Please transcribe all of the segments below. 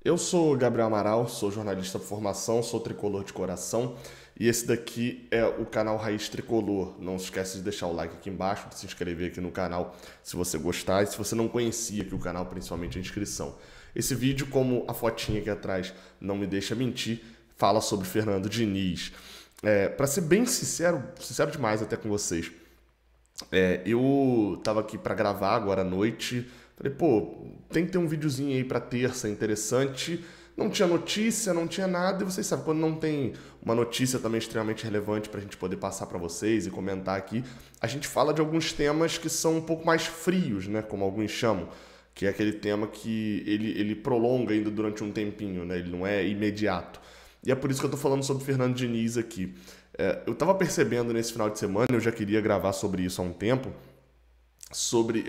Eu sou Gabriel Amaral, sou jornalista por formação, sou tricolor de coração e esse daqui é o canal Raiz Tricolor. Não se esquece de deixar o like aqui embaixo, de se inscrever aqui no canal se você gostar e se você não conhecia aqui o canal, principalmente a inscrição. Esse vídeo, como a fotinha aqui atrás não me deixa mentir, fala sobre Fernando Diniz. Para ser bem sincero demais até com vocês, eu tava aqui para gravar agora à noite. Falei, pô, tem que ter um videozinho aí pra terça interessante. Não tinha notícia, não tinha nada. E vocês sabem, quando não tem uma notícia também extremamente relevante pra gente poder passar pra vocês e comentar aqui, a gente fala de alguns temas que são um pouco mais frios, né? Como alguns chamam. Que é aquele tema que ele prolonga ainda durante um tempinho, né? Ele não é imediato. E é por isso que eu tô falando sobre Fernando Diniz aqui. Eu tava percebendo nesse final de semana, eu já queria gravar sobre isso há um tempo, sobre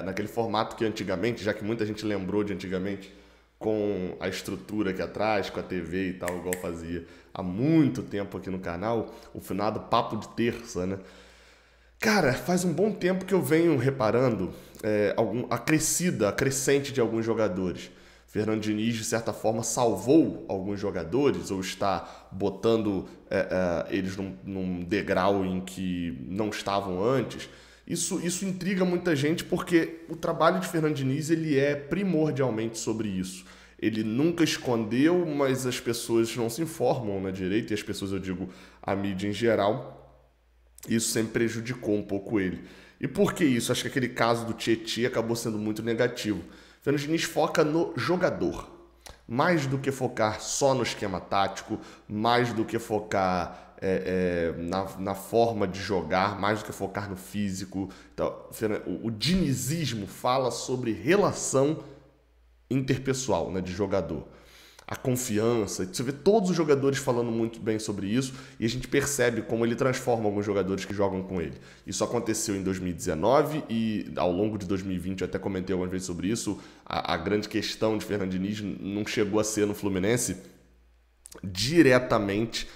naquele formato que antigamente, já que muita gente lembrou de antigamente, com a estrutura aqui atrás, com a TV e tal, igual fazia há muito tempo aqui no canal, o finado Papo de Terça, né? Cara, faz um bom tempo que eu venho reparando a crescente de alguns jogadores. Fernando Diniz, de certa forma, salvou alguns jogadores ou está botando eles num degrau em que não estavam antes. Isso intriga muita gente porque o trabalho de Fernando Diniz ele é primordialmente sobre isso. Ele nunca escondeu, mas as pessoas não se informam na direita, e as pessoas, eu digo, a mídia em geral, isso sempre prejudicou um pouco ele. E por que isso? Acho que aquele caso do Tietê acabou sendo muito negativo. Fernando Diniz foca no jogador. Mais do que focar só no esquema tático, mais do que focar na forma de jogar, mais do que focar no físico. Então, o dinizismo fala sobre relação interpessoal, né, de jogador. A confiança, você vê todos os jogadores falando muito bem sobre isso e a gente percebe como ele transforma alguns jogadores que jogam com ele. Isso aconteceu em 2019 e ao longo de 2020, eu até comentei algumas vezes sobre isso, a grande questão de Fernando Diniz não chegou a ser no Fluminense diretamente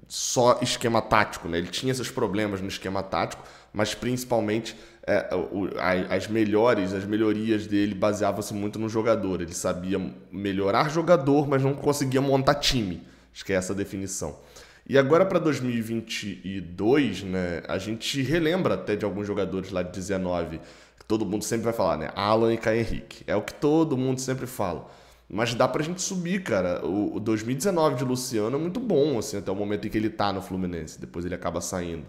só esquema tático, né? Ele tinha esses problemas no esquema tático, mas principalmente as melhorias dele baseavam-se muito no jogador. Ele sabia melhorar jogador, mas não conseguia montar time. Acho que é essa a definição. E agora para 2022, né, a gente relembra até de alguns jogadores lá de 19, que todo mundo sempre vai falar, né? Alan e Caio Henrique. É o que todo mundo sempre fala. Mas dá pra gente subir, cara. O 2019 de Luciano é muito bom, assim, até o momento em que ele tá no Fluminense. Depois ele acaba saindo.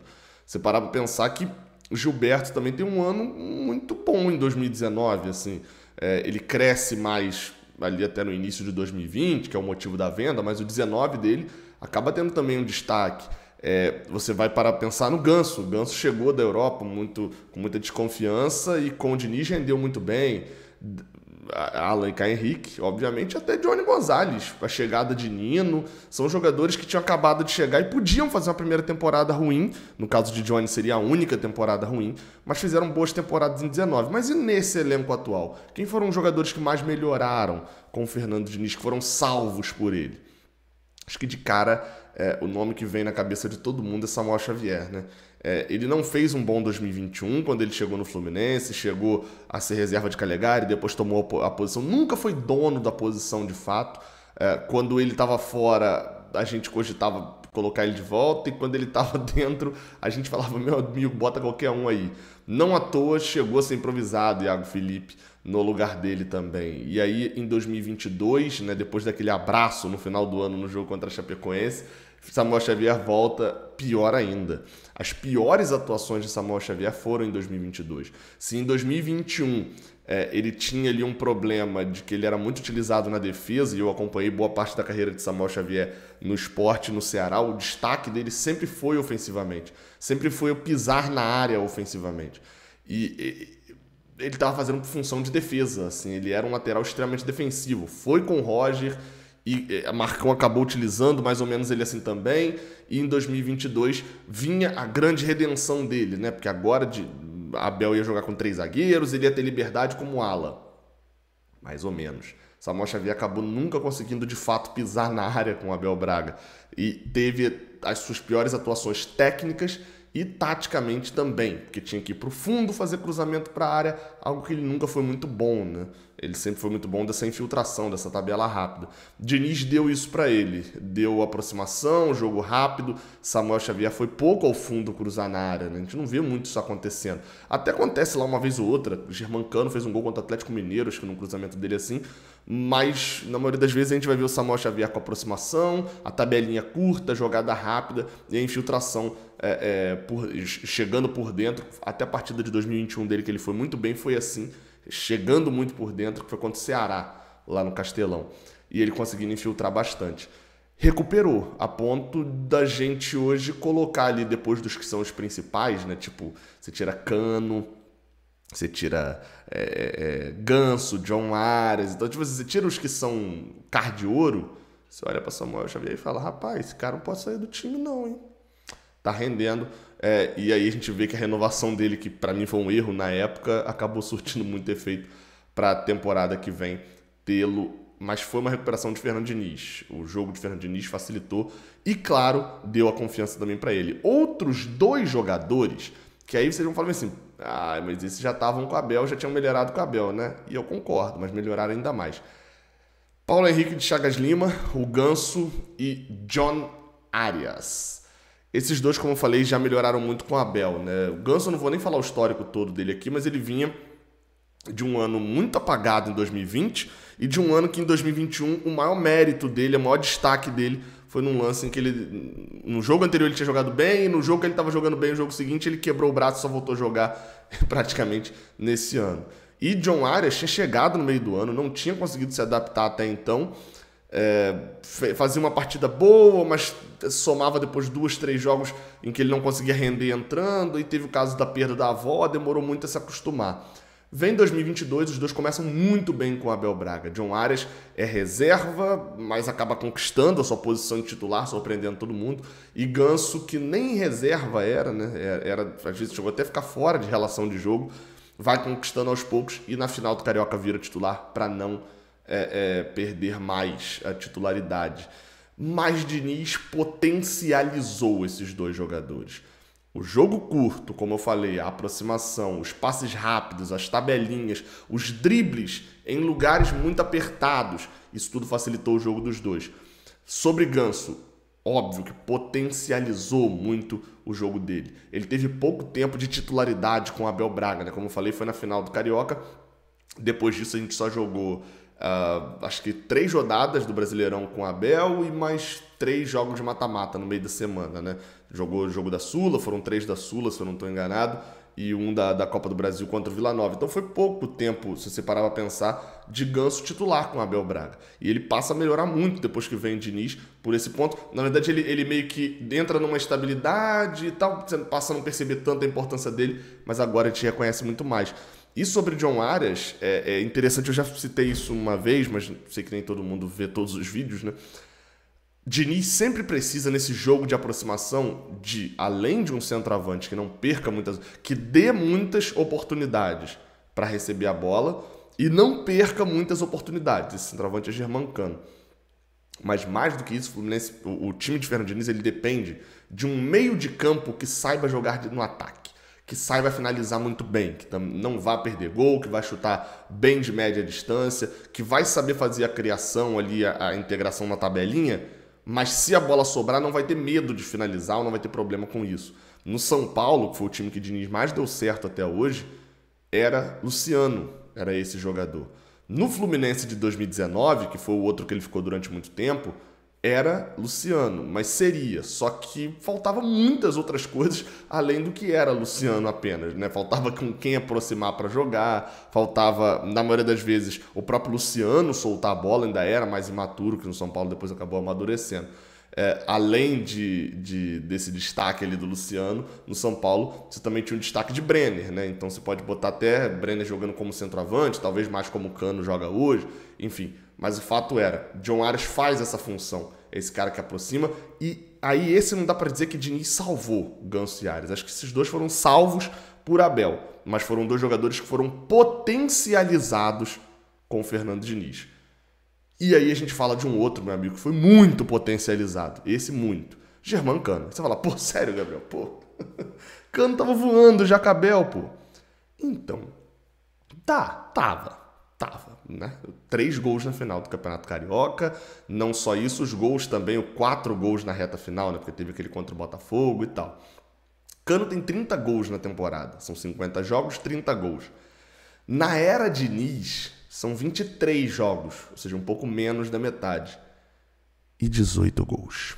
Você parar pra pensar que o Gilberto também tem um ano muito bom em 2019, assim. Ele cresce mais ali até no início de 2020, que é o motivo da venda, mas o 19 dele acaba tendo também um destaque. Você vai parar pra pensar no Ganso. O Ganso chegou da Europa com muita desconfiança e com o Diniz rendeu muito bem. Alan e Caio Henrique, obviamente, até Johnny Gonzalez, a chegada de Nino, são jogadores que tinham acabado de chegar e podiam fazer uma primeira temporada ruim, no caso de Johnny seria a única temporada ruim, mas fizeram boas temporadas em 19. Mas e nesse elenco atual? Quem foram os jogadores que mais melhoraram com o Fernando Diniz, que foram salvos por ele? Acho que de cara, o nome que vem na cabeça de todo mundo é Samuel Xavier, né? Ele não fez um bom 2021 quando ele chegou no Fluminense, chegou a ser reserva de Calegari, depois tomou a posição, nunca foi dono da posição de fato. Quando ele estava fora, a gente cogitava colocar ele de volta, e quando ele estava dentro, a gente falava, meu amigo, bota qualquer um aí. Não à toa chegou a ser improvisado Iago Felipe no lugar dele também. E aí, em 2022, né, depois daquele abraço no final do ano no jogo contra a Chapecoense, Samuel Xavier volta pior ainda. As piores atuações de Samuel Xavier foram em 2022. Se em 2021 ele tinha ali um problema de que ele era muito utilizado na defesa, e eu acompanhei boa parte da carreira de Samuel Xavier no Sport, no Ceará, o destaque dele sempre foi ofensivamente. Sempre foi o pisar na área ofensivamente. E ele estava fazendo função de defesa, assim, ele era um lateral extremamente defensivo. Foi com o Roger e a Marcão acabou utilizando mais ou menos ele assim também, e em 2022 vinha a grande redenção dele, né? Porque agora Abel ia jogar com 3 zagueiros, ele ia ter liberdade como ala, mais ou menos. Samuel Xavier acabou nunca conseguindo de fato pisar na área com o Abel Braga e teve as suas piores atuações técnicas e taticamente também, porque tinha que ir para o fundo fazer cruzamento para a área, algo que ele nunca foi muito bom, né? Ele sempre foi muito bom dessa infiltração, dessa tabela rápida. Diniz deu isso para ele. Deu aproximação, jogo rápido. Samuel Xavier foi pouco ao fundo cruzar na área, né? A gente não vê muito isso acontecendo. Até acontece lá uma vez ou outra. O Germancano fez um gol contra o Atlético Mineiro, acho que num cruzamento dele assim. Mas, na maioria das vezes, a gente vai ver o Samuel Xavier com aproximação, a tabelinha curta, jogada rápida e a infiltração chegando por dentro. Até a partida de 2021 dele, que ele foi muito bem, foi assim. Chegando muito por dentro, que foi contra o Ceará, lá no Castelão. E ele conseguindo infiltrar bastante. Recuperou, a ponto da gente hoje colocar ali, depois dos que são os principais, né? Tipo, você tira Cano, você tira Ganso, John Arias. Então, tipo, você tira os que são card de ouro, você olha para Samuel Xavier e fala, rapaz, esse cara não pode sair do time não, hein? Tá rendendo. E aí a gente vê que a renovação dele, que para mim foi um erro na época, acabou surtindo muito efeito para a temporada que vem tê-lo. Mas foi uma recuperação de Fernando Diniz. O jogo de Fernando Diniz facilitou e, claro, deu a confiança também para ele. Outros 2 jogadores, que aí vocês vão falar assim, mas esses já estavam com o Abel, já tinham melhorado com o Abel, né? E eu concordo, mas melhoraram ainda mais. Paulo Henrique de Chagas Lima, o Ganso e John Arias. Esses 2, como eu falei, já melhoraram muito com o Abel, né? O Ganso, eu não vou nem falar o histórico todo dele aqui, mas ele vinha de um ano muito apagado em 2020 e de um ano que em 2021 o maior mérito dele, o maior destaque dele foi num lance em que ele, no jogo anterior ele tinha jogado bem e no jogo que ele estava jogando bem, no jogo seguinte ele quebrou o braço e só voltou a jogar praticamente nesse ano. E John Arias tinha chegado no meio do ano, não tinha conseguido se adaptar até então, fazia uma partida boa, mas somava depois 2, 3 jogos em que ele não conseguia render entrando, e teve o caso da perda da avó, demorou muito a se acostumar. Vem 2022, os 2 começam muito bem com o Abel Braga. John Arias é reserva, mas acaba conquistando a sua posição de titular, surpreendendo todo mundo. E Ganso, que nem reserva era, né? Às vezes chegou até a ficar fora de relação de jogo, vai conquistando aos poucos e na final do Carioca vira titular para não perder mais a titularidade. Mas Diniz potencializou esses 2 jogadores. O jogo curto, como eu falei, a aproximação, os passes rápidos, as tabelinhas, os dribles em lugares muito apertados, isso tudo facilitou o jogo dos 2. Sobre Ganso, óbvio que potencializou muito o jogo dele. Ele teve pouco tempo de titularidade com o Abel Braga, né? Como eu falei, foi na final do Carioca. Depois disso a gente só jogou acho que 3 rodadas do Brasileirão com o Abel e mais 3 jogos de mata-mata no meio da semana, né? Jogou o jogo da Sula, foram 3 da Sula, se eu não estou enganado, e um da Copa do Brasil contra o Vila Nova. Então foi pouco tempo, se você parar para pensar, de Ganso titular com o Abel Braga. E ele passa a melhorar muito depois que vem o Diniz por esse ponto. Na verdade, ele meio que entra numa estabilidade e tal, você passa a não perceber tanta importância dele, mas agora a gente reconhece muito mais. E sobre John Arias, é interessante, eu já citei isso uma vez, mas sei que nem todo mundo vê todos os vídeos, né? Diniz sempre precisa, nesse jogo de aproximação, além de um centroavante que não perca muitas, que dê muitas oportunidades para receber a bola e não perca muitas oportunidades. Esse centroavante é Germancano. Mas mais do que isso, o time de Fernando Diniz, ele depende de um meio de campo que saiba jogar no ataque, que saiba finalizar muito bem, que não vá perder gol, que vai chutar bem de média distância, que vai saber fazer a criação ali, a integração na tabelinha, mas se a bola sobrar não vai ter medo de finalizar ou não vai ter problema com isso. No São Paulo, que foi o time que Diniz mais deu certo até hoje, era Luciano, era esse jogador. No Fluminense de 2019, que foi o outro que ele ficou durante muito tempo, era Luciano, mas seria, só que faltava muitas outras coisas além do que era Luciano apenas, né? Faltava com quem aproximar para jogar, faltava, na maioria das vezes, o próprio Luciano soltar a bola, ainda era mais imaturo, que no São Paulo depois acabou amadurecendo. Além desse destaque ali do Luciano, no São Paulo você também tinha um destaque de Brenner, né? Então você pode botar até Brenner jogando como centroavante, talvez mais como o Cano joga hoje, enfim. Mas o fato era, John Arias faz essa função, esse cara que aproxima, e aí esse não dá para dizer que Diniz salvou Ganso e Arias. Acho que esses 2 foram salvos por Abel, mas foram 2 jogadores que foram potencializados com o Fernando Diniz. E aí a gente fala de um outro, meu amigo, que foi muito potencializado. Esse muito. Germancano. Você fala, pô, sério, Gabriel? Pô, Cano tava voando já com Abel, pô. Então, tava. Tava, né? 3 gols na final do Campeonato Carioca. Não só isso, os gols também, 4 gols na reta final, né? Porque teve aquele contra o Botafogo e tal. Cano tem 30 gols na temporada. São 50 jogos, 30 gols. Na era Diniz, são 23 jogos, ou seja, um pouco menos da metade. E 18 gols.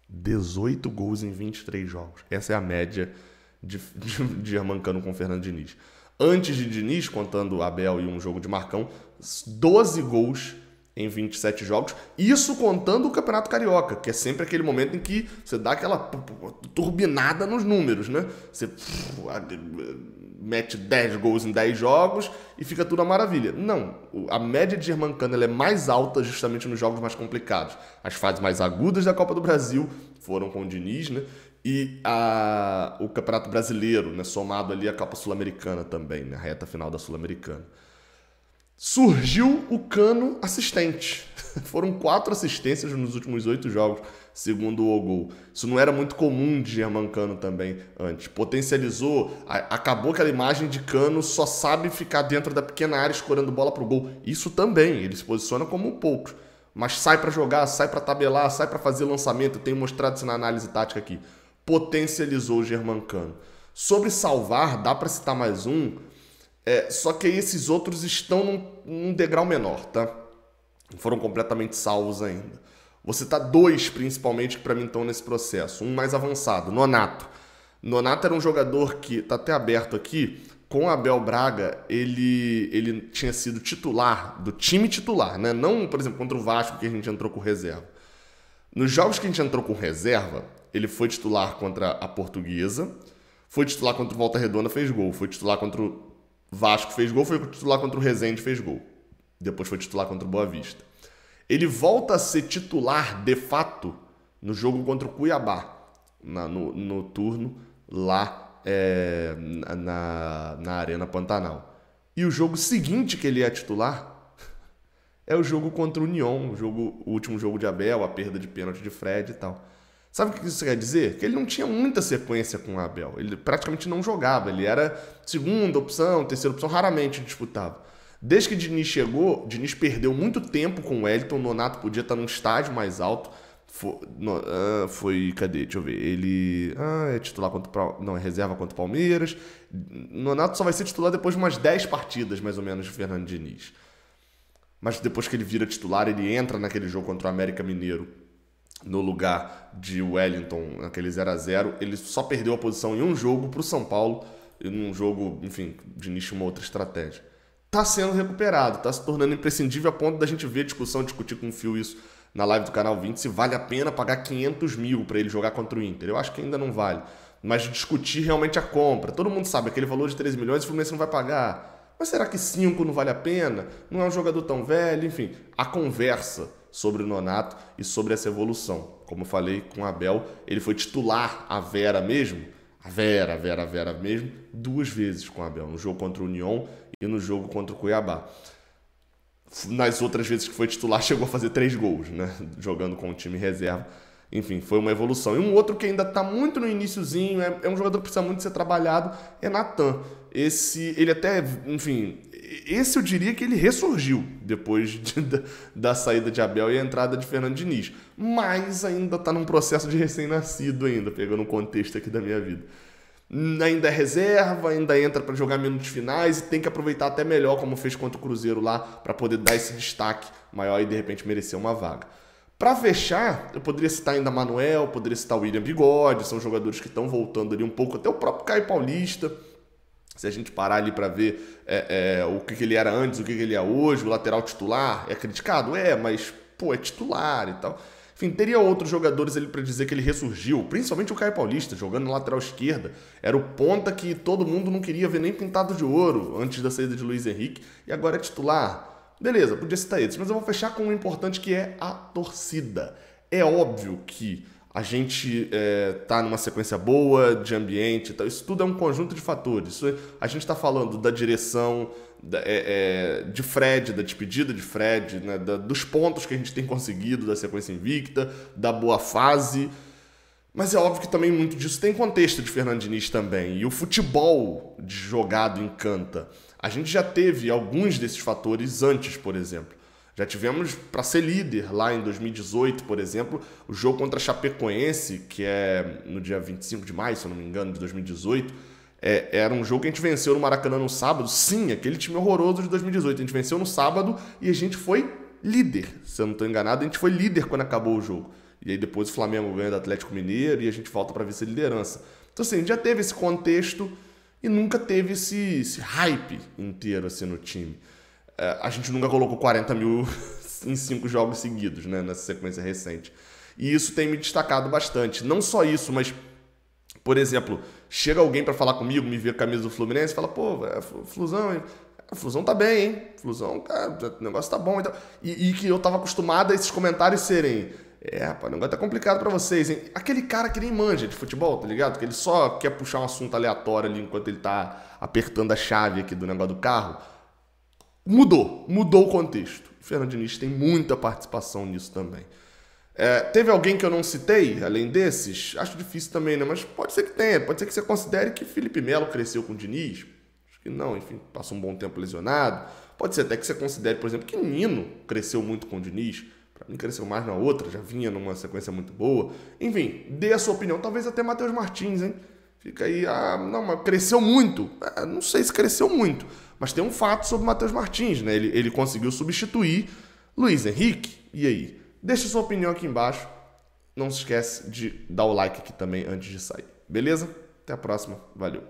18 gols em 23 jogos. Essa é a média de Germancano com o Fernando Diniz. Antes de Diniz, contando Abel e um jogo de Marcão, 12 gols em 27 jogos. Isso contando o Campeonato Carioca, que é sempre aquele momento em que você dá aquela turbinada nos números, né? Você mete 10 gols em 10 jogos e fica tudo uma maravilha. Não, a média de Germancano ela é mais alta justamente nos jogos mais complicados. As fases mais agudas da Copa do Brasil foram com o Diniz, né? E o Campeonato Brasileiro, né, somado ali a Copa Sul-Americana também, né, a reta final da Sul-Americana. Surgiu o Cano assistente. Foram 4 assistências nos últimos 8 jogos, segundo o Gol. Isso não era muito comum de Germancano também antes. Potencializou, acabou aquela imagem de Cano só sabe ficar dentro da pequena área escorando bola pro gol. Isso também, ele se posiciona como um pouco. Mas sai para jogar, sai para tabelar, sai para fazer lançamento. Eu tenho mostrado isso na análise tática aqui. Potencializou o Germancano. Sobre salvar, dá para citar mais um, só que esses outros estão num degrau menor, tá? Não foram completamente salvos ainda. Vou citar 2, principalmente, que para mim estão nesse processo. Um mais avançado, Nonato. Nonato era um jogador que, tá até aberto aqui, com Abel Braga, ele tinha sido titular, do time titular, né? Não, por exemplo, contra o Vasco, que a gente entrou com reserva. Nos jogos que a gente entrou com reserva, ele foi titular contra a Portuguesa, foi titular contra o Volta Redonda, fez gol. Foi titular contra o Vasco, fez gol. Foi titular contra o Resende, fez gol. Depois foi titular contra o Boa Vista. Ele volta a ser titular, de fato, no jogo contra o Cuiabá, no turno lá na Arena Pantanal. E o jogo seguinte que ele é titular é o jogo contra o União, o último jogo de Abel, a perda de pênalti de Fred e tal. Sabe o que isso quer dizer? Que ele não tinha muita sequência com o Abel. Ele praticamente não jogava. Ele era segunda opção, terceira opção, raramente disputava. Desde que Diniz chegou, Diniz perdeu muito tempo com o Wellington. O Nonato podia estar num estágio mais alto. Cadê? Deixa eu ver. Ele é titular é reserva contra o Palmeiras. Nonato só vai ser titular depois de umas 10 partidas, mais ou menos, de Fernando Diniz. Mas depois que ele vira titular, ele entra naquele jogo contra o América Mineiro no lugar de Wellington, naquele 0x0. Ele só perdeu a posição em um jogo para o São Paulo. E num jogo, enfim, Diniz uma outra estratégia. Está sendo recuperado, está se tornando imprescindível a ponto da gente ver discutir com o Fio isso na live do Canal 20, se vale a pena pagar 500 mil para ele jogar contra o Inter. Eu acho que ainda não vale. Mas discutir realmente a compra. Todo mundo sabe, aquele valor de 13 milhões o Fluminense não vai pagar. Mas será que 5 não vale a pena? Não é um jogador tão velho? Enfim, a conversa sobre o Nonato e sobre essa evolução. Como eu falei com o Abel, ele foi titular a Vera mesmo, a Vera mesmo, 2 vezes com o Abel, no jogo contra o União e no jogo contra o Cuiabá. Nas outras vezes que foi titular, chegou a fazer 3 gols, né? Jogando com o time reserva. Enfim, foi uma evolução. E um outro que ainda está muito no iniciozinho, é um jogador que precisa muito ser trabalhado, é Natan. Ele até, enfim, esse eu diria que ele ressurgiu depois da saída de Abel e a entrada de Fernando Diniz. Mas ainda está num processo de recém-nascido ainda, pegando o contexto aqui da minha vida. Ainda é reserva, ainda entra para jogar minutos finais e tem que aproveitar até melhor, como fez contra o Cruzeiro lá, para poder dar esse destaque maior e de repente merecer uma vaga. Para fechar, eu poderia citar ainda Manuel, poderia citar o William Bigode, são jogadores que estão voltando ali um pouco, até o próprio Caio Paulista. Se a gente parar ali para ver o que ele era antes, o que ele é hoje, o lateral titular, é criticado? Mas é titular e tal. Enfim, teria outros jogadores ali para dizer que ele ressurgiu, principalmente o Caio Paulista, jogando na lateral esquerda. Era o ponta que todo mundo não queria ver nem pintado de ouro antes da saída de Luiz Henrique, e agora é titular. Beleza, podia citar esses, mas eu vou fechar com um importante que é a torcida. É óbvio que a gente tá numa sequência boa de ambiente, então isso tudo é um conjunto de fatores. A gente está falando da direção de Fred, da despedida de Fred, né, dos pontos que a gente tem conseguido, da sequência invicta, da boa fase. Mas é óbvio que também muito disso tem contexto de Fernando Diniz também. E o futebol jogado encanta. A gente já teve alguns desses fatores antes, por exemplo. Já tivemos para ser líder lá em 2018, por exemplo, o jogo contra a Chapecoense, que é no dia 25 de maio, se eu não me engano, de 2018. Era um jogo que a gente venceu no Maracanã no sábado. Sim, aquele time horroroso de 2018. A gente venceu no sábado e a gente foi líder. Se eu não estou enganado, a gente foi líder quando acabou o jogo. E aí depois o Flamengo ganha do Atlético Mineiro e a gente volta para vice-liderança. Então assim, a gente já teve esse contexto e nunca teve esse hype inteiro assim no time. A gente nunca colocou 40 mil em 5 jogos seguidos, né, nessa sequência recente. E isso tem me destacado bastante. Não só isso, mas, por exemplo, chega alguém para falar comigo, me vê a camisa do Fluminense e fala, pô, Flusão, a Flusão tá bem, hein? Flusão, cara, o negócio tá bom e tal. E que eu tava acostumado a esses comentários serem, rapaz, o negócio tá complicado pra vocês, hein? Aquele cara que nem manja de futebol, tá ligado? Que ele só quer puxar um assunto aleatório ali enquanto ele tá apertando a chave aqui do negócio do carro. Mudou o contexto. O Fernando Diniz tem muita participação nisso também. Teve alguém que eu não citei, além desses? Acho difícil também, né? Mas pode ser que tenha. Pode ser que você considere que Felipe Melo cresceu com o Diniz. Acho que não, enfim, passou um bom tempo lesionado. Pode ser até que você considere, por exemplo, que Nino cresceu muito com o Diniz. Para mim cresceu mais na outra, já vinha numa sequência muito boa. Enfim, dê a sua opinião. Talvez até Matheus Martins, hein? Fica aí, não, mas cresceu muito. Não sei se cresceu muito, mas tem um fato sobre o Matheus Martins, né? Ele conseguiu substituir Luiz Henrique. E aí? Deixa sua opinião aqui embaixo. Não se esquece de dar o like aqui também antes de sair. Beleza? Até a próxima. Valeu.